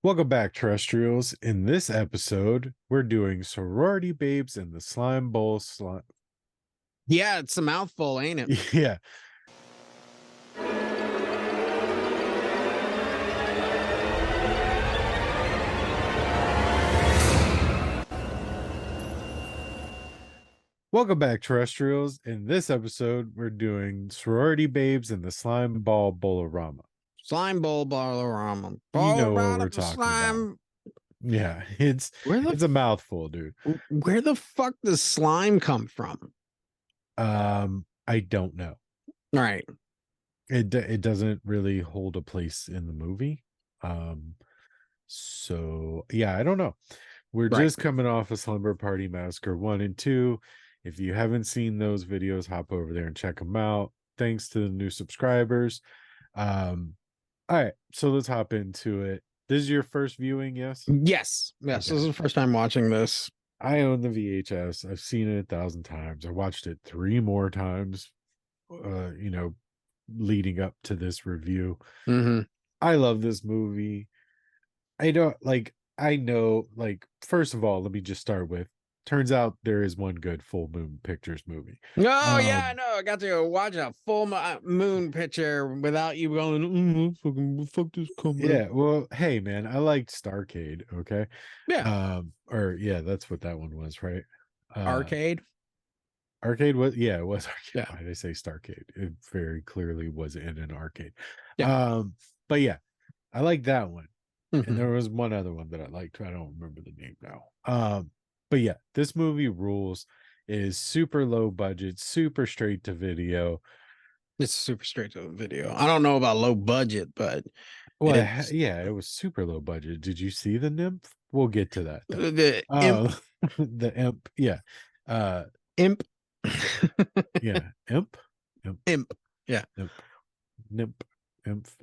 Welcome back, terrestrials. In this episode, we're doing Sorority Babes and the Slime Bowl Slime. Yeah, it's a mouthful, ain't it? Yeah. Welcome back, terrestrials. In this episode, we're doing Sorority Babes and the Slimeball Bowl-O-Rama. Slimeball Bowl-O-Rama. You know what Bowl we're of talking slime. about. Yeah, it's a mouthful, dude. Where the fuck does slime come from? I don't know. All right. It doesn't really hold a place in the movie. So yeah, I don't know. We're just coming off of Slumber Party Massacre 1 and 2. If you haven't seen those videos, hop over there and check them out. Thanks to the new subscribers. All right, so let's hop into it. This is your first viewing, yes? Yes. Okay. This is the first time watching this. I own the VHS. I've seen it 1,000 times. I watched it 3 more times, leading up to this review. I love this movie. I know, first of all, let me just start with, turns out there is one good Full Moon Pictures movie. Oh, yeah, I know. I got to watch a full moon picture without you going, fuck this company. Yeah, well, hey, man, I liked Starcade, okay? Yeah. That's what that one was, right? Arcade? Arcade was, it was arcade. Yeah. Why did I say Starcade? It very clearly was in an arcade. Yeah. But yeah, I like that one. And there was one other one that I liked. I don't remember the name now. But yeah, this movie rules. It is super low budget, super straight to video. It's super straight to the video. I don't know about low budget, but it was super low budget. Did you see the nymph? We'll get to that. The imp. The imp, yeah. Imp. Yeah, imp. Yeah. Nymph.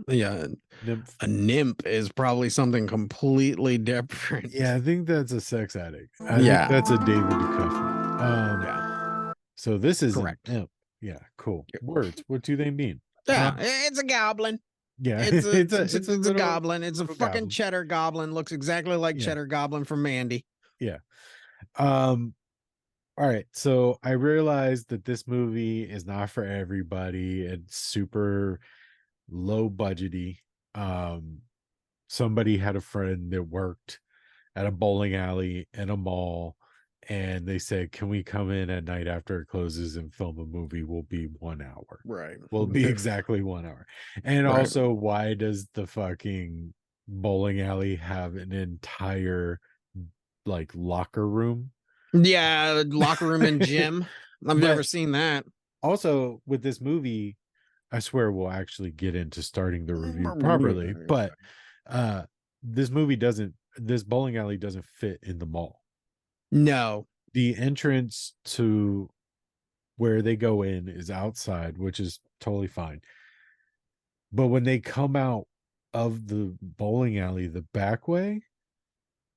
Yeah, nymph. A nymph is probably something completely different. Yeah, I think that's a sex addict. I think that's a David Duchovny. Yeah. So this is correct. An imp. Yeah, cool. Words. What do they mean? Yeah, it's a goblin. Yeah, it's a goblin. It's a fucking goblin. cheddar goblin. Looks exactly like Cheddar Goblin from Mandy. Yeah. All right, so I realized that this movie is not for everybody. It's super low budgety. Somebody had a friend that worked at a bowling alley in a mall, and they said, can we come in at night after it closes and film a movie? Will be 1 hour. Right. Will be exactly 1 hour. And also, why does the fucking bowling alley have an entire locker room? Yeah, locker room and gym. I've never seen that. Also, with this movie, I swear we'll actually get into starting the review properly, but this bowling alley doesn't fit in the mall. No. The entrance to where they go in is outside, which is totally fine. But when they come out of the bowling alley the back way,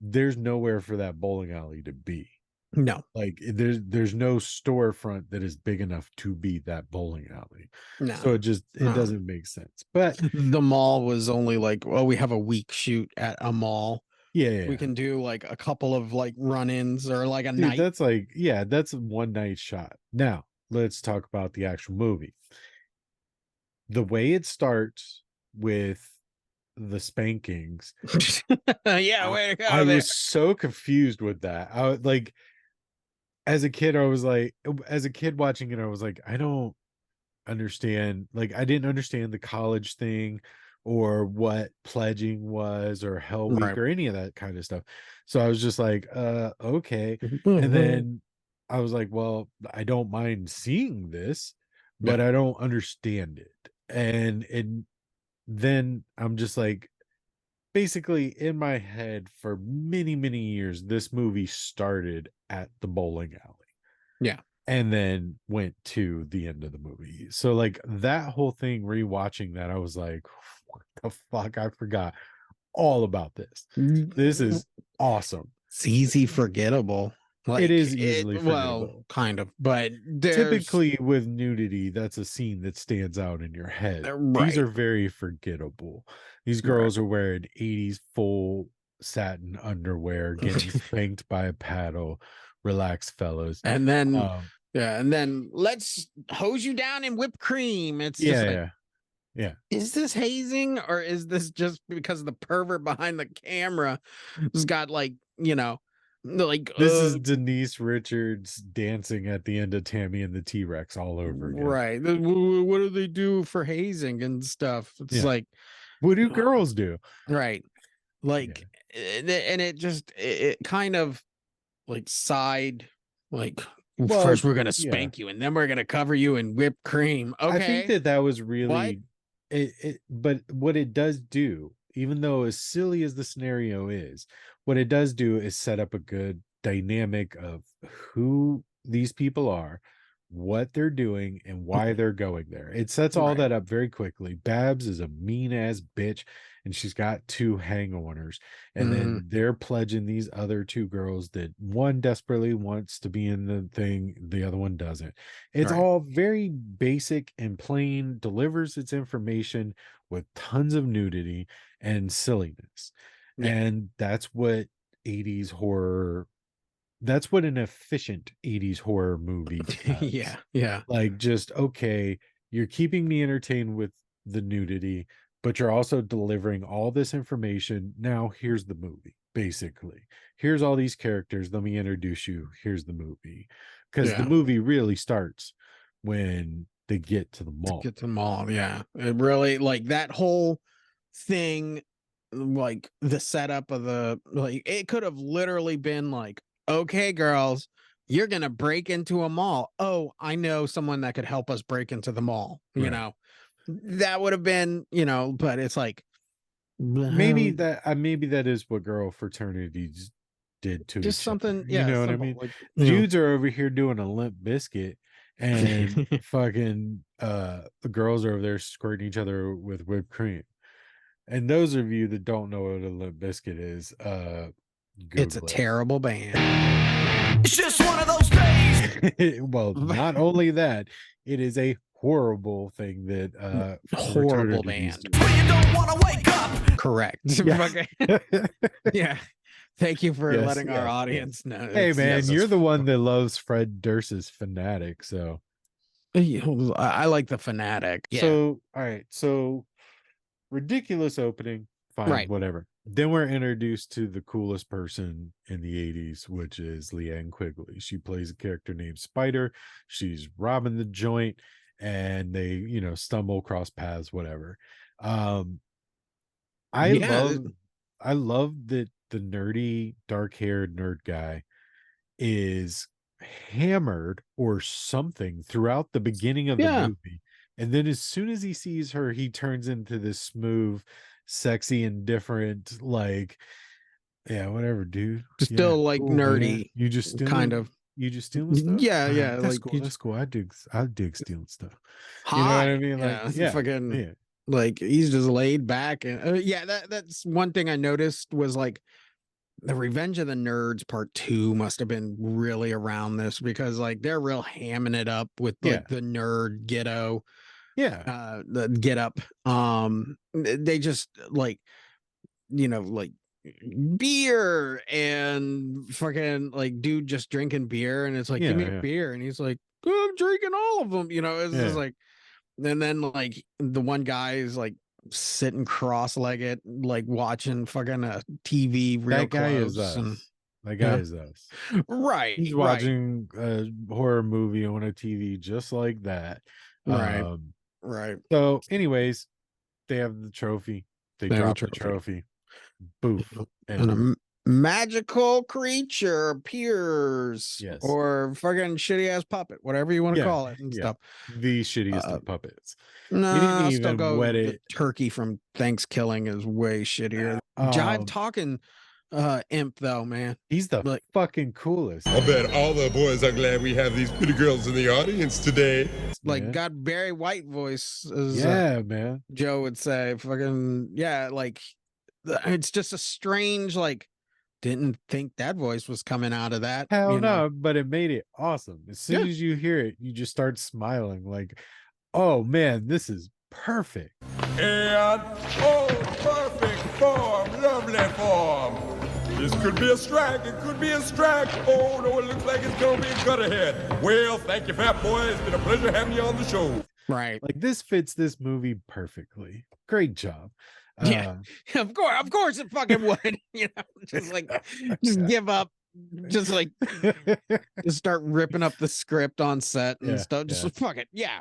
there's nowhere for that bowling alley to be. No, there's no storefront that is big enough to be that bowling alley. No. So it doesn't make sense. But the mall was only we have a week shoot at a mall. Yeah. We can do a couple of run-ins or a night. That's that's a one night shot. Now, let's talk about the actual movie. The way it starts with the spankings. Yeah, I was so confused with that. As a kid watching it, I was like, I don't understand. I didn't understand the college thing or what pledging was or Hell Week or any of that kind of stuff. So I was just like, okay. And then I was like, well, I don't mind seeing this, but I don't understand it. And then I'm just basically in my head for many, many years, this movie started at the bowling alley. Yeah. And then went to the end of the movie. So that whole thing, rewatching that, I was like, what the fuck? I forgot all about this. This is awesome. It's easy forgettable. It Like is easily well, forgettable. kind of, but there's Typically with nudity, that's a scene that stands out in your head. These right, are very forgettable. These right. girls are wearing 80s full satin underwear, getting spanked by a paddle. Relax, fellas. And then Um, yeah, and then let's hose you down in whipped cream. It's just yeah, like, yeah, yeah. is this hazing or is this just because the pervert behind the camera has got like, like This is Denise Richards dancing at the end of Tammy and the T-Rex all over again. right. What do they do for hazing and stuff? It's Yeah. like What do girls do? right. Yeah. Like and it just it kind of like side like Well, first we're gonna yeah. spank you and then we're gonna cover you in whipped cream. I think Okay. that was What? really but what it does do, even though as silly as the scenario is, what it does do is set up a good dynamic of who these people are, what they're doing, and why they're going there. It sets all Right. that up very quickly. Babs is a mean ass bitch, and she's got two hang-oners, and Mhm. then they're pledging these other two girls that one desperately wants to be in the thing, the other one doesn't. It's Right. all very basic and plain, delivers its information with tons of nudity and silliness. Yeah. And that's what 80s horror, that's what an efficient 80s horror movie does. Yeah. Yeah. Like, just, okay, you're keeping me entertained with the nudity, but you're also delivering all this information. Now, here's the movie, basically. Here's all these characters. Let me introduce you. Here's the movie. Because the Yeah. movie really starts when they get to the mall. Get them all. Yeah. It really like that whole thing, like the setup of the like it could have literally been like, okay, girls, you're gonna break into a mall. Oh, I know someone that could help us break into the mall, Right. That would have been, but it's like Maybe that is what girl fraternities did to just each other. something, You yeah, know what I simple. mean? Like, Dudes are over here doing a limp biscuit, and fucking the girls are over there squirting each other with whipped cream. And those of you that don't know what a limp biscuit is, it's a Google terrible band. It's just one of those days. it. Well, not only that, it is a horrible thing that Horrible fraternities band. do. When you don't want to wake up. Correct. Yeah. Okay. Yeah. Thank you for Yes, letting our yes, audience know. Hey It's, man, yes, you're it's the one that loves Fred Durst's Fanatic, so I like the Fanatic. Yeah. so all right, so ridiculous opening, fine, Right. whatever. Then we're introduced to the coolest person in the 80s, which is Leanne Quigley. She plays a character named Spider. She's robbing the joint, and they, stumble across paths, whatever. Um, I Yeah. love I love that the nerdy, dark-haired nerd guy is hammered or something throughout the beginning of the Yeah. movie. And then as soon as he sees her, he turns into this smooth, sexy, indifferent, like, yeah, whatever, dude. Just Yeah, still like cool, man. nerdy, kind of. You just stealing stuff? Yeah. All right, Yeah. that's Like cool. you That's just cool. I dig stealing stuff. You know what I high. mean? Like, Yeah. yeah, Fucking yeah, like he's just laid back. And yeah, that's one thing I noticed was like the Revenge of the Nerds Part 2 must have been really around this because like they're real hamming it up with yeah, like the nerd ghetto yeah, the get up. They just like like beer and fucking like dude just drinking beer and it's like give me a yeah, beer and he's like "Oh, I'm drinking all of them," it's just yeah. like and then like the one guy is like sitting cross-legged like watching fucking a TV real That guy is close and us. That guy yeah, is us. right, He's right, watching a horror movie on a TV just like that. right, Um, right. so anyways, they have the trophy. They They have a drop the trophy. trophy. Boof. And a And magical creature appears yes. or fucking shitty ass puppet, whatever you want to Yeah. call it and Yeah. stuff. The shittiest Uh, of puppets. no, He didn't I'll still even go wet the it. turkey from Thanksgiving is way shittier. Jive Um, talking imp though, man. he's the Like fucking coolest. I bet all the boys are glad we have these pretty girls in the audience today. Man. got Barry White voice as Yeah, man. Joe would say. Fucking yeah, like it's just a strange like didn't think that voice was coming out of that. Hell You know? no, but it made it awesome. As soon Yeah. as you hear it, you just start smiling like, oh man, this is perfect. And oh, perfect form, lovely form. This could be a strike, it could be a strike. Oh no, it looks like it's gonna be a cut ahead. Well, thank you, fat boy. It's been a pleasure having you on the show. Right. Like this fits this movie perfectly. Great job. Yeah. Of course it fucking would. You know, just like just give up. Just like just start ripping up the script on set and Yeah, stuff. Just yeah. fuck it. Yeah.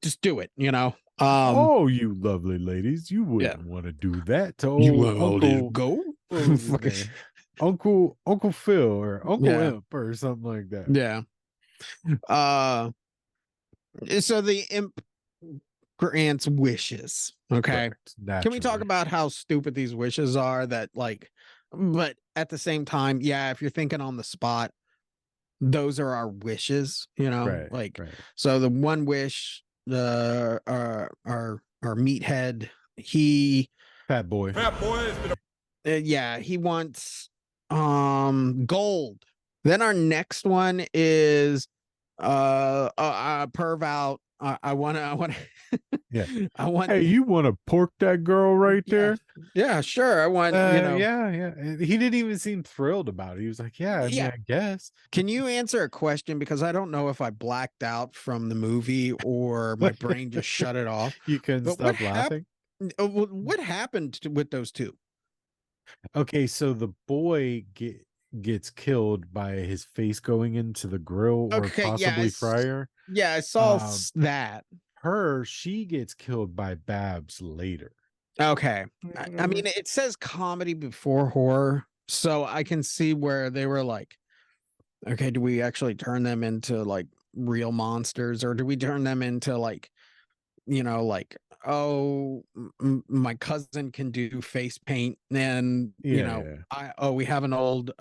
Just do it, you know. Oh, you lovely ladies, you wouldn't want to do that to old Uncle go? what was his Fucking- name? Uncle Phil or Uncle Yeah. Imp or something like that. Yeah. So the imp grants wishes. Okay. Correct, Can we talk naturally. about how stupid these wishes are that like, but at the same time, yeah, if you're thinking on the spot, those are our wishes, you know, Right, like, right. so the one wish, our meathead, he, Fat boy. Fat boy, it's been a yeah, he wants, gold. Then our next one is, perv out. I want to, Yeah. I want, Hey, you want to pork that girl right yeah, there? yeah, sure. I want, you know, Yeah, yeah. And he didn't even seem thrilled about it. He was like, "Yeah, I mean, Yeah. I guess." Can you answer a question? Because I don't know if I blacked out from the movie or my brain just shut it off. You couldn't But what stop laughing. What happened with those two? Okay, so the boy gets killed by his face going into the grill or Okay, yeah, possibly fryer. Yeah, I saw Um, that. She gets killed by Babs later. Okay. I mean, it says comedy before horror, so I can see where they were like, okay, do we actually turn them into like real monsters, or do we turn them into like, you know, like, oh, my cousin can do face paint, and you know, we have an old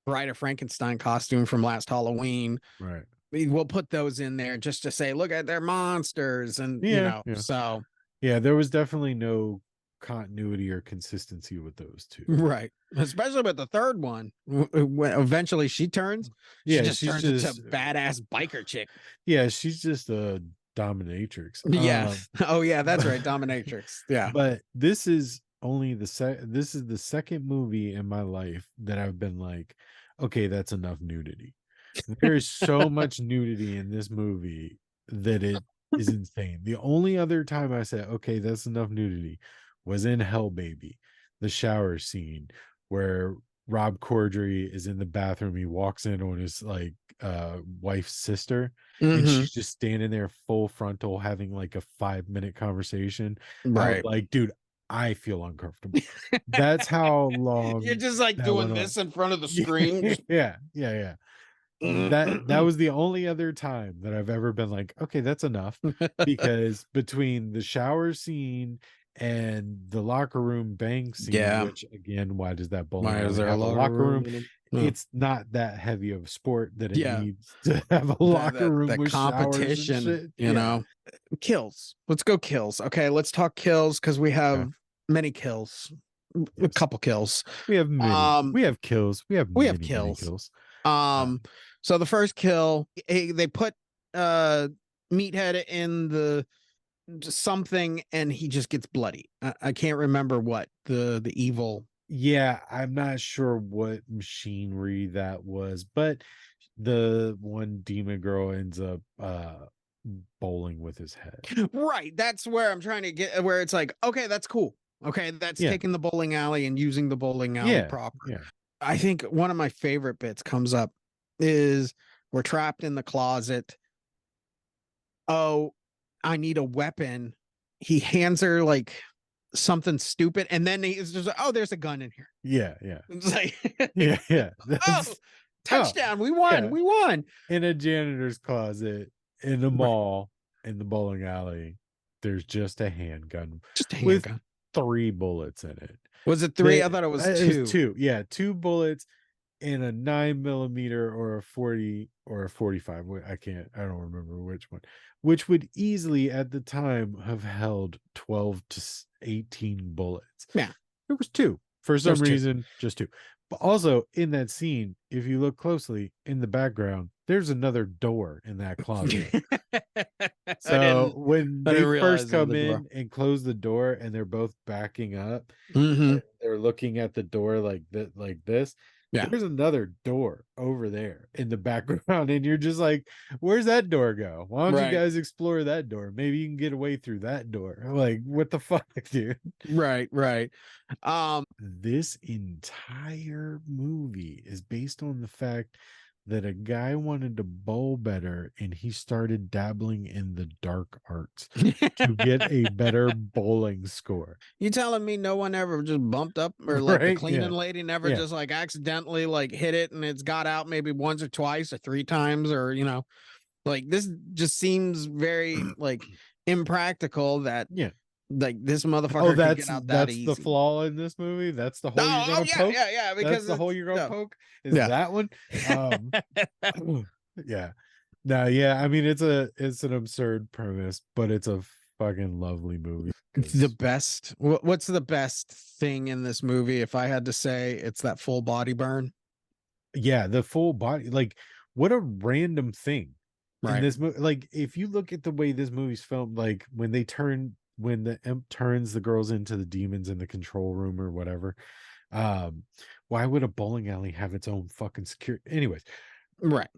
Bride of Frankenstein costume from last Halloween. Right. We'll put those in there just to say, look at their monsters, and you know, so Yeah, there was definitely no continuity or consistency with those two. right, especially with the third one. When eventually she turns, Yeah, she just she's turns just into badass biker chick. yeah, she's just a dominatrix. Yeah. Oh yeah, that's right, dominatrix. Yeah. But this is only this is the second movie in my life that I've been like, okay, that's enough nudity. There is so much nudity in this movie that it is insane. The only other time I said, okay, that's enough nudity was in Hell Baby, the shower scene where Rob Corddry is in the bathroom. He walks in on his like wife's sister, and Mhm. she's just standing there full frontal having like a 5-minute conversation. I was Right. like, dude, I feel uncomfortable. That's how long You're just like that doing went on. this in front of the screen. Just- Yeah. That was the only other time that I've ever been like, okay, that's enough. Because between the shower scene and the locker room bang scene, Yeah. which again, why does that bowling Why is alley there a have a locker room? in 'em? It's not that heavy of a sport that it Yeah. needs to have a locker room The with showers and competition, shit. you Yeah. know. Kills. Let's go kills. Okay, let's talk kills because we have many kills. A Yes. couple kills. We have many. We have kills. We have many kills. kills. So the first kill, they put Meathead in the something and he just gets bloody. I can't remember what the evil. Yeah, I'm not sure what machinery that was, but the one demon girl ends up bowling with his head. Right. That's where I'm trying to get, where it's like, okay, that's cool. Okay, that's taking the bowling alley and using the bowling alley proper. Yeah. I think one of my favorite bits comes up is we're trapped in the closet. Oh, I need a weapon. He hands her like something stupid, and then he's just like, oh, there's a gun in here. Yeah. It's like, Yeah. oh, touchdown. We won. Yeah. We won. In a janitor's closet, in the mall, in the bowling alley, there's just a handgun. Just a with handgun. 3 bullets in it. Was it 3? I thought it was 2. 2. Yeah, 2 bullets in a 9mm or a 40 or a 45. I don't remember which one, which would easily at the time have held 12 to 18 bullets. Yeah. It was 2. For some Just two. reason, just two. But also in that scene, if you look closely in the background, there's another door in that closet. So when I they didn't realize first there was come a door. in and close the door and they're both backing up, Mm-hmm. they're looking at the door like that, like this. Yeah. There's another door over there in the background, and you're just like, where's that door go? Why don't you Right. guys explore that door? Maybe you can get away through that door. Like, what the fuck, dude? Right. This entire movie is based on the fact that a guy wanted to bowl better and he started dabbling in the dark arts to get a better bowling score. You telling me no one ever just bumped up, or like the Right? cleaning Yeah. lady never Yeah. just like accidentally like hit it and it's got out maybe once or twice or three times, or like this just seems very like impractical that Yeah. like this motherfucker Oh, could get out that that's easy. the flaw in this movie. That's the hole you're gonna yeah, poke. yeah, because That's the hole it's- you're gonna no. poke. Is Yeah. that one? Yeah. No, yeah. I mean, it's an absurd premise, but it's a fucking lovely movie. The best. What's the best thing in this movie? If I had to say, it's that full body burn. Yeah, the full body, like, what a random thing in Right. this movie. Like, if you look at the way this movie's filmed, like when the imp turns the girls into the demons in the control room or whatever, why would a bowling alley have its own fucking security? Anyways, Right.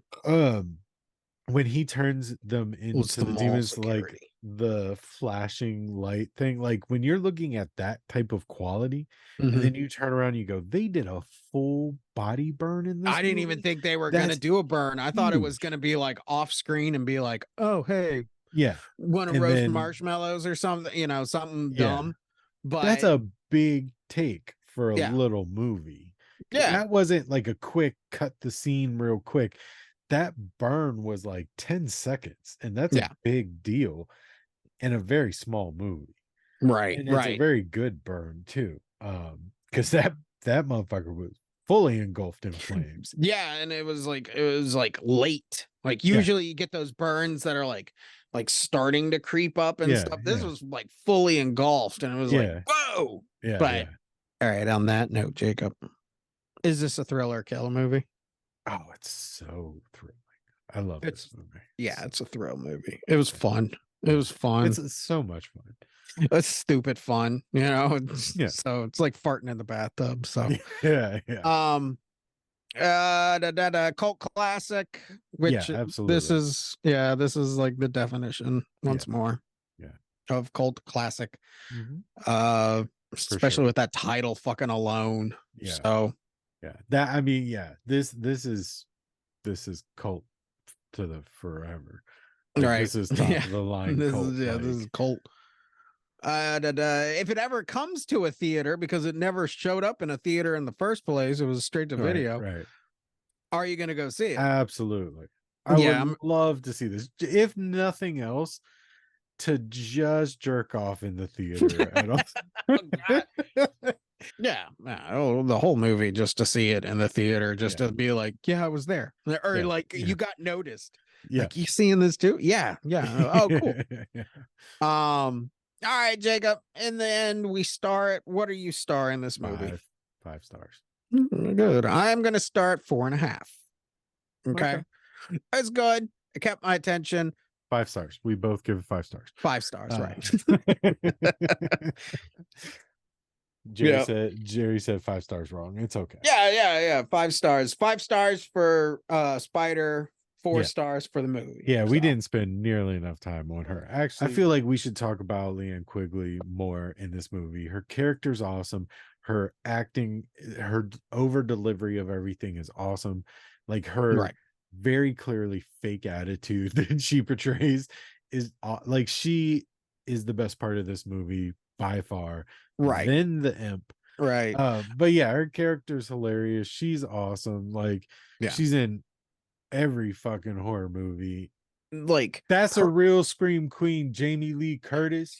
when he turns them It's into the mall demons, like security. the flashing light thing, like when you're looking at that type of quality, Mhm. and then you turn around and you go, they did a full body burn in this I didn't movie? even think they were gonna That's do a burn. I thought it was huge. gonna be like off screen and be like, oh hey, Yeah, want to and roast then- marshmallows or something, something Yeah. dumb. But that's a big take for a Yeah. little movie. Yeah. That wasn't like a quick cut the scene real quick. That burn was like 10 seconds, and that's Yeah. a big deal in a very small movie. right, And it's a right. very good burn too. Because that motherfucker was fully engulfed in flames. Yeah, and it was like late. Like usually you get those burns that are like starting to creep up and Yeah, stuff. This yeah. was like fully engulfed, and it was Yeah. like, whoa. Yeah, But yeah. all right, on that note, Jacob, is this a thriller kill movie? Oh, it's so thrilling. I love It's- this movie. Yeah, it's a thrill movie. It was fun. It was fun. It's so much fun. It's stupid fun, It's, Yeah. So it's like farting in the bathtub. So Yeah, yeah. cult classic, which this absolutely. this is like the definition once more. Yeah. Of cult classic. Mhm. Especially sure. with that title fucking alone. Yeah. So Yeah. That, I mean, yeah, this is cult to the forever. Like, right. This is top Yeah. of the line. This cult, is this like- is cult. If it ever comes to a theater, because it never showed up in a theater in the first place, it was straight to Right, video. Right. Are you gonna go see it? Absolutely. I Yeah, would love to see this. If nothing else, to just jerk off in the theater. Oh, God. Yeah, the whole movie just to see it in the theater, just Yeah. to be like, yeah, I was there, or Yeah, like yeah. you got noticed. Yeah. Like, you seeing this too? Yeah, yeah. Oh, cool. Yeah. All right, Jacob. In the end, we start. What are you starring this movie? 5 stars. Good. I'm gonna start 4.5. Okay. Okay. That's good. It kept my attention. 5 stars. We both give it 5 stars. 5 stars, right? Jerry said 5 stars wrong. It's okay. Yeah. 5 stars. 5 stars for Spider. 4 Yeah. stars for the movie. Yeah, we So, didn't spend nearly enough time on her. Actually, I feel like we should talk about Leanne Quigley more in this movie. Her character's awesome. Her acting, her over delivery of everything is awesome. Like her Right. very clearly fake attitude that she portrays is like, she is the best part of this movie by far. Right. Then the imp. Right. But yeah, her character's hilarious. She's awesome. Like, Yeah. she's in every fucking horror movie. Like, That's a real scream queen, Jamie Lee Curtis.